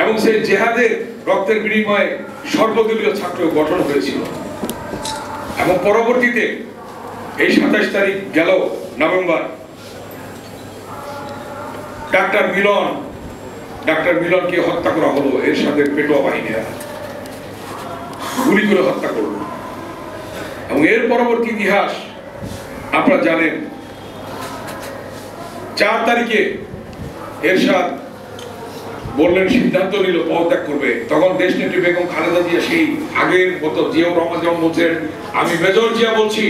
এবং সেই জেহাদের রক্তের বিনিময়ে সর্বদলীয় ছাত্র গঠন হয়েছিল। এবং পরবর্তীতে এই 27 তারিখ গেল নভেম্বর, ডাক্তার মিলনকে হত্যা করা হলো। এর সাথে পেটোয়া বাহিনীরা গুলি করে হত্যা করলো। এবং এর পরবর্তী ইতিহাস আপনারা জানেন। 4 তারিখে এরশাদ বললেন, সিদ্ধান্ত নিল পদত্যাগ করবে। তখন দেশনেত্রী বেগম খালেদা জিয়া সেই আগের মতো জিয়াউর রহমান যেমন বলছেন, আমি মেজর জিয়া বলছি,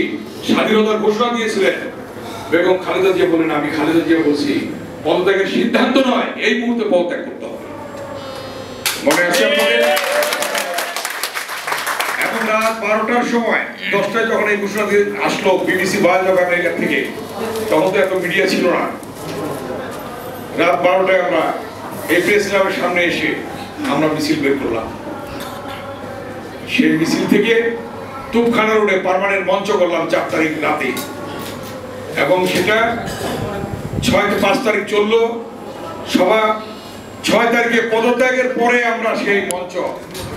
স্বাধীনতার ঘোষণা দিয়েছিলেন, বেগম খালেদা জিয়া বলেন, আমি খালেদা জিয়া বলছি, পদত্যাগের সিদ্ধান্ত নয়, এই মুহূর্তে পদত্যাগ করতে হবে। মনে আছে আপনাদের? এখন রাত 12টার সময়, 10টায় যখন এই ঘোষণা দিয়ে আসলো বিবিসি ভয়েস অফ আমেরিকা থেকে, তখন তো এত মিডিয়া ছিল না। রাত 12টায় আমরা এই প্রেস ক্লাবের সামনে এসে আমরা মিছিল বের করলাম। সেই মিছিল থেকে তুপখানা রোডে পার্মানেন্ট মঞ্চ করলাম 4 তারিখ রাতে, এবং সেটা 5 তারিখ চললো সভা। 6 তারিখে পদত্যাগের পরে আমরা সেই মঞ্চ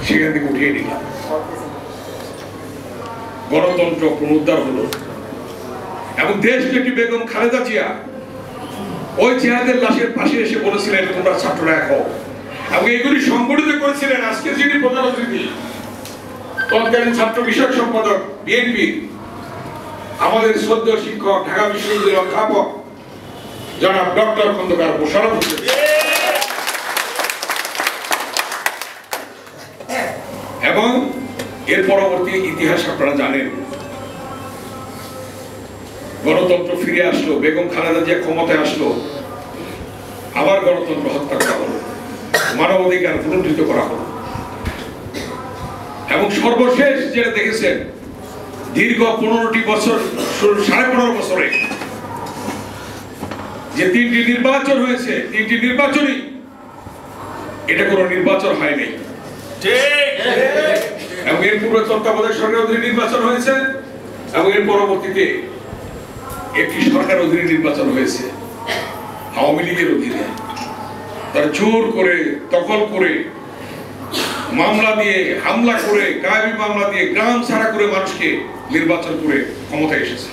সেখান থেকে উঠিয়ে নিলাম। গণতন্ত্র পুনরুদ্ধার হলো। এবং দেশনেত্রী বেগম খালেদা জিয়া ওই জিহাদের লাশের পাশে এসে বলেছিলেন, তোমরা ছাত্ররা এক হও। এবং এগুলি সংগঠিত করেছিলেন আজকে যিনি প্রধান অতিথি, তৎকালীন ছাত্র বিষয়ক সম্পাদক বিএনপি, আমাদের শ্রদ্ধেয় শিক্ষক, ঢাকা বিশ্ববিদ্যালয়ের অধ্যাপক জনাব ডক্টর খন্দকার মোশাররফ হোসেন। এবং এর পরবর্তী ইতিহাস আপনারা জানেন। গণতন্ত্র ফিরে আসলো, বেগম খালেদা জিয়া ক্ষমতায় আসলো, আবার গণতন্ত্র হত্যা করা হলো, মানবাধিকার পুনরুদ্ধার করা হলো। এবং সর্বশেষ যেটা দেখেছেন, দীর্ঘ 15টি বছর, 15.5 বছরে যে 3টি নির্বাচন হয়েছে, 3টি নির্বাচনই এটা কোনো নির্বাচন হয়নি। এবং এর পূর্বে তত্ত্বাবধায়ক সরকারের অধীনে নির্বাচন হয়েছে, এবং এর পরবর্তীতে একটি সরকার অধীনে নির্বাচন হয়েছে আওয়ামী লীগের অধীনে। তারা জোর করে, দখল করে, মামলা দিয়ে, হামলা করে, গায়েবী মামলা দিয়ে, গ্রাম ছাড়া করে মানুষকে নির্বাচন করে ক্ষমতায় এসেছে।